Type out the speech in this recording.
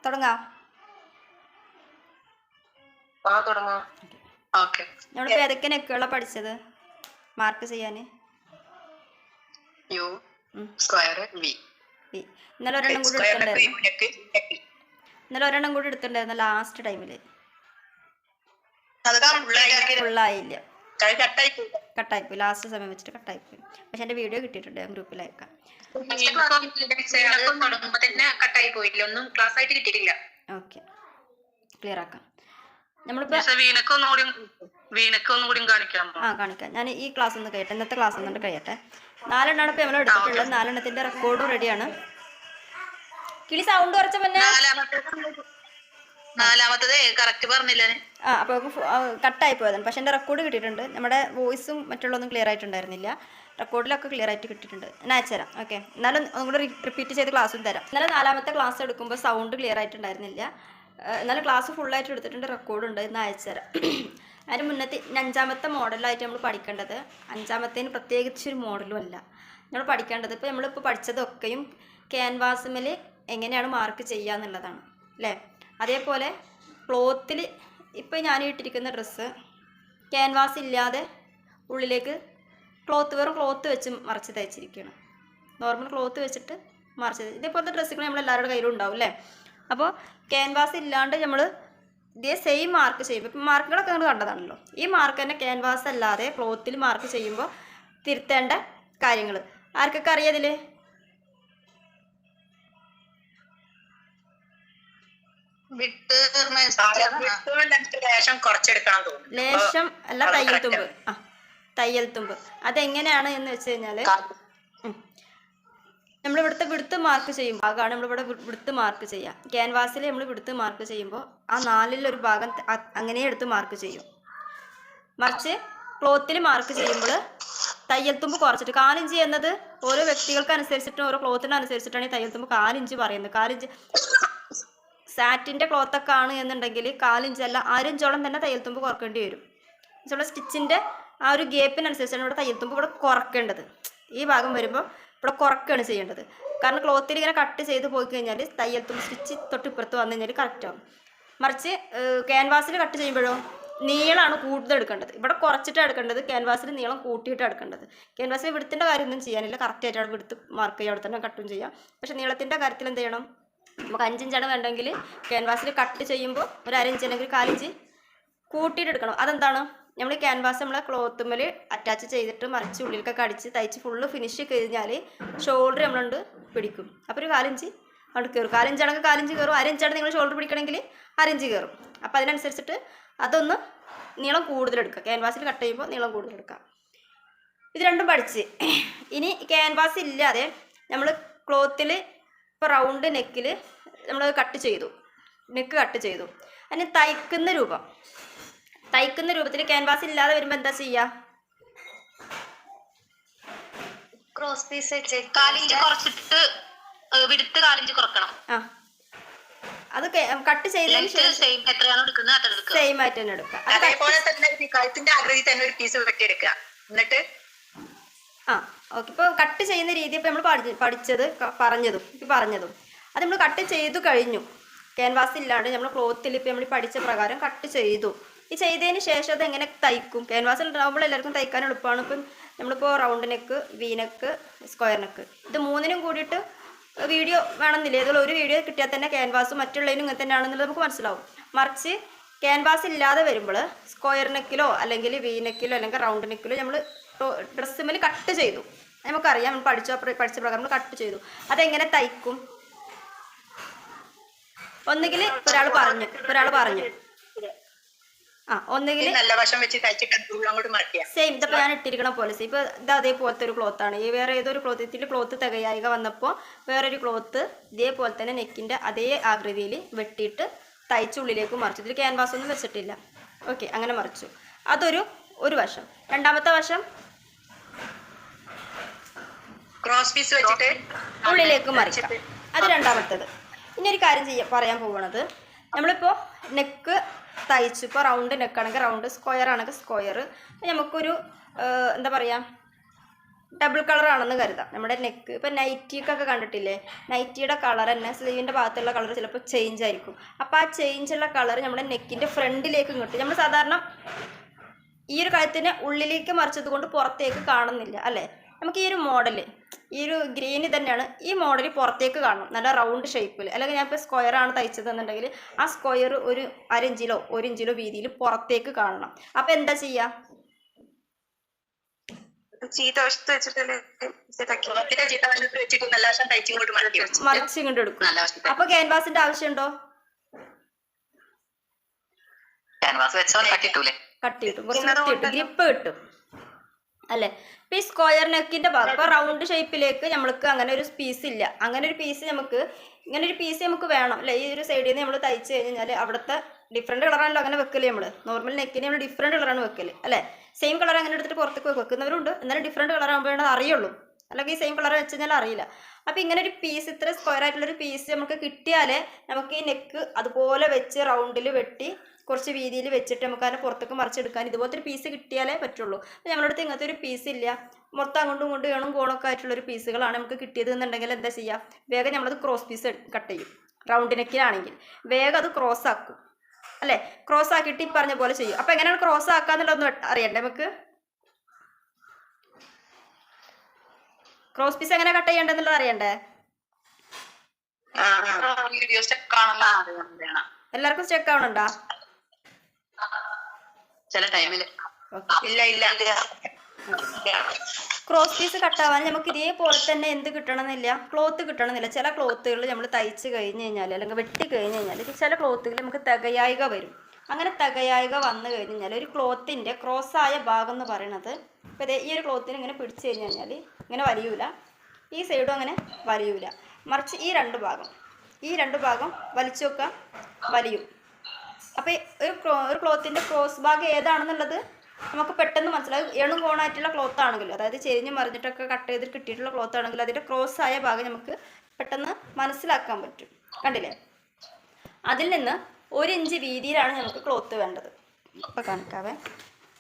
തുടങ്ങാം. നമ്മളിപ്പോ ഏതൊക്കെ നെക്കുകളാ പഠിച്ചത് മാർക്ക് ചെയ്യാൻ? ഇന്നലെ ഒരെണ്ണം കൂടി എടുത്തിട്ടുണ്ടായിരുന്നു ലാസ്റ്റ് ടൈമില്. ഫുള്ളായില്ല, കട്ടായിപ്പോയി. ലാസ്റ്റ് സമയം വെച്ചിട്ട് കട്ടായിപ്പോയി. പക്ഷെ എന്റെ വീഡിയോ കിട്ടിയിട്ടുണ്ട്, ഞാൻ ഗ്രൂപ്പിൽ അയക്കാം. ഓക്കെ, ക്ലിയർ ആക്കാം. നമ്മളിപ്പോ കാണിക്കാം. ഞാൻ ഈ ക്ലാസ് ഒന്ന് കഴിയട്ടെ, ഇന്നത്തെ ക്ലാസ് ഒന്നുകൊണ്ട് കഴിയട്ടെ. 4 ഇപ്പൊ നമ്മൾ എടുത്തിട്ടുള്ളത്. 4 റെക്കോർഡും റെഡിയാണ്. കിളി സൗണ്ട് കുറച്ച പിന്നെ അപ്പൊ കട്ടായി പോയതാണ്. പക്ഷെ എന്റെ റെക്കോർഡ് കിട്ടിയിട്ടുണ്ട്. നമ്മുടെ വോയിസും മറ്റുള്ളതൊന്നും ക്ലിയർ ആയിട്ടുണ്ടായിരുന്നില്ല. റെക്കോർഡിലൊക്കെ ക്ലിയർ ആയിട്ട് കിട്ടിയിട്ടുണ്ട്. ഞാൻ അയച്ചുതരാം. ഓക്കെ, എന്നാലും ഒന്നുകൂടെ റിപ്പീറ്റ് ചെയ്ത് ക്ലാസ്സും തരാം. ഇന്നലെ 4ാമത്തെ ക്ലാസ് എടുക്കുമ്പോൾ സൗണ്ട് ക്ലിയർ ആയിട്ടുണ്ടായിരുന്നില്ല. എന്നാലും ക്ലാസ് ഫുള്ളായിട്ട് എടുത്തിട്ടുണ്ട്, റെക്കോർഡുണ്ട്. ഇന്ന് അയച്ചുതരാം. അതിന് മുന്നത്തെ 5ാമത്തെ മോഡലായിട്ട് നമ്മൾ പഠിക്കേണ്ടത്, 5ാമത്തേന് പ്രത്യേകിച്ചൊരു മോഡലും അല്ല നമ്മൾ പഠിക്കേണ്ടത്. ഇപ്പോൾ നമ്മളിപ്പോൾ പഠിച്ചതൊക്കെയും ക്യാൻവാസുമേൽ എങ്ങനെയാണ് മാർക്ക് ചെയ്യുക എന്നുള്ളതാണ് അല്ലേ. അതേപോലെ ക്ലോത്തിൽ ഇപ്പോൾ ഞാൻ ഇട്ടിരിക്കുന്ന ഡ്രസ്സ് ക്യാൻവാസ് ഇല്ലാതെ ഉള്ളിലേക്ക് വെറും ക്ലോത്ത് വെച്ച് മറിച്ച് തയ്ച്ചിരിക്കുകയാണ്. നോർമൽ ക്ലോത്ത് വെച്ചിട്ട് മറിച്ച് ഇതേപോലത്തെ ഡ്രസ്സുകൾ നമ്മളെല്ലാവരുടെ കയ്യിലും ഉണ്ടാവും അല്ലേ. അപ്പോൾ ക്യാൻവാസ് ഇല്ലാണ്ട് നമ്മൾ ഇതേ സെയിം മാർക്ക് ചെയ്യുമ്പോൾ, ഇപ്പം മാർക്കുകളൊക്കെ നമ്മൾ കണ്ടതാണല്ലോ. ഈ മാർക്ക് തന്നെ ക്യാൻവാസ് അല്ലാതെ ക്ലോത്തിൽ മാർക്ക് ചെയ്യുമ്പോൾ തിരുത്തേണ്ട കാര്യങ്ങൾ ആർക്കൊക്കെ അറിയാതിൽ? ലേശം അല്ല, തയ്യൽ തുമ്പ്. അതെങ്ങനെയാണ് എന്ന് വെച്ച് കഴിഞ്ഞാൽ, നമ്മളിവിടുത്തെ വിടുത്ത് മാർക്ക് ചെയ്യുമ്പോൾ ഭാഗമാണ് നമ്മളിവിടെ വിടുത്ത് മാർക്ക് ചെയ്യുക. ക്യാൻവാസിൽ നമ്മൾ വിടുത്ത് മാർക്ക് ചെയ്യുമ്പോൾ ആ 4-ൽ1 ഭാഗം അങ്ങനെ എടുത്ത് മാർക്ക് ചെയ്യും. മറിച്ച് ക്ലോത്തിൽ മാർക്ക് ചെയ്യുമ്പോൾ തയ്യൽ തുമ്പ് കുറച്ചിട്ട് 4 ഇഞ്ച് എന്നത് ഓരോ വ്യക്തികൾക്ക് അനുസരിച്ചിട്ടും ഓരോ ക്ലോത്തിനനുസരിച്ചിട്ടാണ് ഈ തയ്യൽ തുമ്പ് 4 ഇഞ്ച് പറയുന്നത്. 4 ഇഞ്ച് സാറ്റിൻ്റെ ക്ലോത്തൊക്കെ ആണ് എന്നുണ്ടെങ്കിൽ 4 ഇഞ്ചല്ല 6 ഇഞ്ചോളം തന്നെ തയ്യൽ തുമ്പ് കുറക്കേണ്ടി വരും. നമ്മുടെ സ്റ്റിച്ചിൻ്റെ ആ ഒരു ഗ്യാപ്പിനനുസരിച്ചാണ് ഇവിടെ തയ്യൽ തുമ്പ് ഇവിടെ കുറക്കേണ്ടത്. ഈ ഭാഗം വരുമ്പോൾ ഇവിടെ കുറക്കുകയാണ് ചെയ്യേണ്ടത്. കാരണം ക്ലോത്തിൽ ഇങ്ങനെ കട്ട് ചെയ്ത് പോയി കഴിഞ്ഞാൽ തയ്യൽ തുമ്പ് സ്റ്റിച്ച് തൊട്ടിപ്പുറത്ത് വന്നു കഴിഞ്ഞാൽ കറക്റ്റ് ആവും. മറിച്ച് ക്യാൻവാസിൽ കട്ട് ചെയ്യുമ്പോഴോ നീളമാണ് കൂടുതൽ എടുക്കേണ്ടത്. ഇവിടെ കുറച്ചിട്ടാണ് എടുക്കേണ്ടത്, ക്യാൻവാസിൽ നീളം കൂട്ടിയിട്ടാണ് എടുക്കേണ്ടത്. ക്യാൻവാസിൽ വിടുത്തിൻ്റെ കാര്യമൊന്നും ചെയ്യാനില്ല, കറക്റ്റായിട്ട് അവിടെ വിടുത്ത് മാർക്ക് ചെയ്യുക, അവിടെ തന്നെ കട്ടും ചെയ്യാം. പക്ഷേ നീളത്തിൻ്റെ കാര്യത്തിൽ എന്ത് ചെയ്യണം, നമുക്ക് 5 ഇഞ്ചാണ് വേണ്ടെങ്കിൽ ക്യാൻവാസിൽ കട്ട് ചെയ്യുമ്പോൾ ഒരു 1/2 ഇഞ്ച് അല്ലെങ്കിൽ 1/4 ഇഞ്ച് കൂട്ടിയിട്ട് എടുക്കണം. അതെന്താണ്, നമ്മൾ ക്യാൻവാസ് നമ്മളെ ക്ലോത്തുമ്മൽ അറ്റാച്ച് ചെയ്തിട്ട് മറിച്ച് ഉള്ളിലൊക്കെ അടിച്ച് തയ്ച്ച് ഫുള്ള് ഫിനിഷ് കഴിഞ്ഞാൽ ഷോൾഡർ നമ്മളുണ്ട് പിടിക്കും. അപ്പോൾ ഒരു 4 ഇഞ്ച് അവിടെ കയറും. 4 ഇഞ്ചാണെങ്കിൽ 4 ഇഞ്ച് കയറും. 1/2 ഇഞ്ചാണ് നിങ്ങൾ ഷോൾഡർ പിടിക്കണമെങ്കിൽ 1/2 ഇഞ്ച് കയറും. അപ്പോൾ അതിനനുസരിച്ചിട്ട് അതൊന്ന് നീളം കൂടുതലെടുക്കുക. ക്യാൻവാസിൽ കട്ട് ചെയ്യുമ്പോൾ നീളം കൂടുതലെടുക്കുക. ഇത് രണ്ടും പഠിച്ച് ഇനി ക്യാൻവാസ് ഇല്ലാതെ നമ്മൾ ക്ലോത്തിൽ ഇപ്പോൾ റൗണ്ട് നെക്കിൽ നമ്മൾ കട്ട് ചെയ്തു, നെക്ക് കട്ട് ചെയ്തു. അതിന് തയ്ക്കുന്ന രൂപത്തിൽ ക്യാൻവാസ് ഇല്ലാതെ വരുമ്പോൾ എന്താ ചെയ്യുക? ക്രോസ് പീസ് വെച്ച് 4 ഇഞ്ച് കുറച്ചിട്ട് വിടുത്ത് 4 ഇഞ്ച് കുറക്കണം. അത് കട്ട് ചെയ്തതിന് ശേഷം സെയിം ആയിട്ട് തന്നെ എടുക്കുക. അതേപോലെ തന്നെ കഴുത്തിന്റെ ആകൃതി തന്നെ ഒരു പീസ് വെട്ടിയെടുക്കുക. എന്നിട്ട് ഓക്കെ, ഇപ്പോൾ കട്ട് ചെയ്യുന്ന രീതി ഇപ്പോൾ നമ്മൾ പറഞ്ഞതും അത് നമ്മൾ കട്ട് ചെയ്തു കഴിഞ്ഞു. ക്യാൻവാസ് ഇല്ലാണ്ട് നമ്മൾ ക്ലോത്തിൽ ഇപ്പോൾ നമ്മൾ പഠിച്ച പ്രകാരം കട്ട് ചെയ്തു. ഈ ചെയ്തതിന് ശേഷം അത് എങ്ങനെ തയ്ക്കും? ക്യാൻവാസിൽ ഉണ്ടാകുമ്പോൾ എല്ലാവർക്കും തയ്ക്കാൻ എളുപ്പമാണ്. ഇപ്പം നമ്മളിപ്പോൾ round neck, V neck, square neck, ഇത് 3നും കൂടിയിട്ട് വീഡിയോ വേണമെന്നില്ല. ഇതിൽ ഒരു വീഡിയോ കിട്ടിയാൽ തന്നെ ക്യാൻവാസും മറ്റുള്ളതിനും ഇങ്ങനെ തന്നെയാണെന്നുള്ളത് നമുക്ക് മനസ്സിലാവും. മറിച്ച് ക്യാൻവാസ് ഇല്ലാതെ വരുമ്പോൾ സ്ക്വയർ നെക്കിലോ അല്ലെങ്കിൽ വി നെക്കിലോ അല്ലെങ്കിൽ റൗണ്ട് നെക്കിലോ നമ്മൾ ഡ്രസ്സുമേൽ കട്ട് ചെയ്തു. നമുക്കറിയാം, നമ്മൾ പഠിച്ച പ്രകാരം നമ്മൾ കട്ട് ചെയ്തു. അതെങ്ങനെ തയ്ക്കും? ഒന്നുകിൽ ഒരാൾ പറഞ്ഞു ഒന്നുകിൽ സെയിം ഇതിപ്പോൾ ഞാൻ ഇട്ടിരിക്കണ പോലെ ഇപ്പോൾ ഇത് അതേപോലത്തെ ഒരു ക്ലോത്താണ്. ഈ വേറെ ഏതൊരു ക്ലോത്ത് തികയായിക വന്നപ്പോൾ വേറൊരു ക്ലോത്ത് ഇതേപോലെ തന്നെ നെക്കിൻ്റെ അതേ ആകൃതിയിൽ വെട്ടിയിട്ട് തയ്ച്ചുള്ളിലേക്ക് മറിച്ചു. ഇതിൽ ക്യാൻവാസ് ഒന്നും വെച്ചിട്ടില്ല. ഓക്കെ, അങ്ങനെ മറിച്ചു. അതൊരു വശം. രണ്ടാമത്തെ വശം ക്രോസ് പീസ് വെച്ചിട്ട് ഉള്ളിലേക്ക് മറിക്കാം. അത് രണ്ടാമത്തേത്. ഇനി ഒരു കാര്യം പറയാൻ പോകുന്നത്, നമ്മളിപ്പോൾ നെക്ക് തയ്ച്ചു. ഇപ്പോൾ റൗണ്ട് നെക്കാണെങ്കിൽ റൗണ്ട്, സ്ക്വയർ ആണെങ്കിൽ സ്ക്വയർ. നമുക്കൊരു എന്താ പറയുക, ഡബിൾ കളർ ആണെന്ന് കരുതാം. നമ്മുടെ നെക്ക് ഇപ്പം നൈറ്റിക്കൊക്കെ കണ്ടിട്ടില്ലേ, നൈറ്റിയുടെ കളർ തന്നെ സ്ലീവിൻ്റെ ഭാഗത്തുള്ള കളർ ചിലപ്പോൾ ചേഞ്ച് ആയിരിക്കും. അപ്പോൾ ആ ചേഞ്ചുള്ള കളർ നമ്മുടെ നെക്കിൻ്റെ ഫ്രണ്ടിലേക്ക് കിട്ടും. നമ്മൾ സാധാരണ ഈ ഒരു കഴുത്തിന് ഉള്ളിലേക്ക് മറിച്ചത് കൊണ്ട് പുറത്തേക്ക് കാണുന്നില്ല അല്ലേ. നമുക്ക് ഈ ഒരു മോഡൽ, ഈ ഒരു ഗ്രീന് തന്നെയാണ് ഈ മോഡൽ പുറത്തേക്ക് കാണണം, നല്ല റൗണ്ട് ഷേപ്പിൽ. അല്ലെങ്കിൽ ഞാൻ ഇപ്പോൾ സ്ക്വയർ ആണ് തയ്ച്ചതെന്നുണ്ടെങ്കിൽ ആ സ്ക്വയർ ഒരു 1/2 ഇഞ്ചിലോ 1 ഇഞ്ചിലോ വീതിയിൽ പുറത്തേക്ക് കാണണം. അപ്പോൾ എന്താ ചെയ്യുക, മറിച്ചിങ്ങോട്ട് എടുക്കും. അപ്പൊ ക്യാൻവാസിന്റെ ആവശ്യമുണ്ടോ? കട്ട് കിട്ടും, കുറച്ച് കിട്ടും, ഗ്രിപ്പ് കിട്ടും അല്ലേ. ഇപ്പൊ ഈ സ്ക്വയർ നെക്കിന്റെ ഭാഗം ഇപ്പൊ റൗണ്ട് ഷേപ്പിലേക്ക് നമ്മൾക്ക് അങ്ങനെ ഒരു പീസ് ഇല്ല. അങ്ങനെ ഒരു പീസ് നമുക്ക് ഇങ്ങനെ ഒരു പീസ് നമുക്ക് വേണം അല്ലേ. ഈ ഒരു സൈഡിൽ നിന്ന് നമ്മൾ തയ്ച്ച് കഴിഞ്ഞാൽ അവിടുത്തെ ഡിഫറെന്റ് കളറാണല്ലോ അങ്ങനെ വെക്കല്. നമ്മൾ നോർമൽ നെക്കിന് നമ്മൾ ഡിഫറെന്റ് കളറാണ് വെക്കല് അല്ലേ. സെയിം കളർ അങ്ങനെ എടുത്തിട്ട് പുറത്തേക്ക് വെക്കുന്നവരുണ്ട്, എന്നാലും ഡിഫറെന്റ് കളർ ആകുമ്പോഴാണ് അത് അറിയുള്ളൂ, അല്ലെങ്കിൽ സെയിം കളർ വെച്ച് കഴിഞ്ഞാൽ അറിയില്ല. അപ്പം ഇങ്ങനെ ഒരു പീസ്, ഇത്ര സ്ക്വയർ ആയിട്ടുള്ളൊരു പീസ് നമുക്ക് കിട്ടിയാലേ നമുക്ക് ഈ നെക്ക് അതുപോലെ വെച്ച് റൗണ്ടിൽ വെട്ടി കുറച്ച് വീതിയിൽ വെച്ചിട്ട് നമുക്ക് അതിനെ പുറത്തേക്ക് മറിച്ചെടുക്കാൻ ഇതുപോലത്തെ ഒരു പീസ് കിട്ടിയാലേ പറ്റുള്ളൂ. അപ്പം നമ്മുടെ അടുത്ത് ഇങ്ങനത്തെ ഒരു പീസ് ഇല്ല, മൊത്തം അങ്ങോട്ടും ഇങ്ങോട്ടും ഏണും കോണൊക്കെ ആയിട്ടുള്ളൊരു പീസുകളാണ് നമുക്ക് കിട്ടിയത് എന്നുണ്ടെങ്കിൽ എന്താ ചെയ്യുക, വേഗം നമ്മളത് ക്രോസ് പീസ് കട്ട് ചെയ്യും. റൗണ്ട് നെക്കിലാണെങ്കിൽ വേഗം അത് ക്രോസ് ആക്കും അല്ലേ. ക്രോസ് ആക്കിയിട്ട് ഈ പറഞ്ഞ പോലെ ചെയ്യും. അപ്പം എങ്ങനെയാണ് ക്രോസ് ആക്കാന്നുള്ളതൊന്നും അറിയണ്ടേ നമുക്ക്. ക്രോസ് പീസ് എങ്ങനെ കട്ട് ചെയ്യേണ്ടതെന്നുള്ളത് അറിയണ്ടേ? എല്ലാവർക്കും ചെക്ക് ആവണുണ്ടോ? ചില ടൈമില് ക്രോസ് പീസ് കട്ടാവാൻ നമുക്ക് ഇതേപോലെ തന്നെ എന്ത് കിട്ടണമെന്നില്ല, ക്ലോത്ത് കിട്ടണമെന്നില്ല. ചില ക്ലോത്തുകൾ നമ്മൾ തയ്ച്ച് കഴിഞ്ഞ് കഴിഞ്ഞാൽ അല്ലെങ്കിൽ വെട്ടി കഴിഞ്ഞ് കഴിഞ്ഞാൽ ചില ക്ലോത്തുകൾ നമുക്ക് തികയായിക വരും. അങ്ങനെ തികയായിക വന്നു കഴിഞ്ഞ് കഴിഞ്ഞാൽ ഒരു ക്ലോത്തിൻ്റെ ക്രോസായ ഭാഗം എന്ന് പറയുന്നത്, ഇപ്പോൾ ഈ ഒരു ക്ലോത്തിന് ഇങ്ങനെ പിടിച്ച് കഴിഞ്ഞ് കഴിഞ്ഞാൽ ഇങ്ങനെ വലിയൂല, ഈ സൈഡും അങ്ങനെ വലിയൂല, മറിച്ച് ഈ രണ്ട് ഭാഗം വലിച്ചു വെക്കാം, വലിയും. അപ്പോൾ ഒരു ക്ലോത്തിൻ്റെ ക്രോസ് ഭാഗം ഏതാണെന്നുള്ളത് നമുക്ക് പെട്ടെന്ന് മനസ്സിലാകും. എണും കോണായിട്ടുള്ള ക്ലോത്ത് ആണെങ്കിലും, അതായത് ചെരിഞ്ഞ് മറിഞ്ഞിട്ടൊക്കെ കട്ട് ചെയ്ത് കിട്ടിയിട്ടുള്ള ക്ലോത്ത് ആണെങ്കിലും അതിൻ്റെ ക്രോസ് ആയ ഭാഗം നമുക്ക് പെട്ടെന്ന് മനസ്സിലാക്കാൻ പറ്റും. കണ്ടില്ലേ? അതിൽ നിന്ന് 1 ഇഞ്ച് വീതിയിലാണ് നമുക്ക് ക്ലോത്ത് വേണ്ടത്. അപ്പോൾ കാണിക്കാവേ.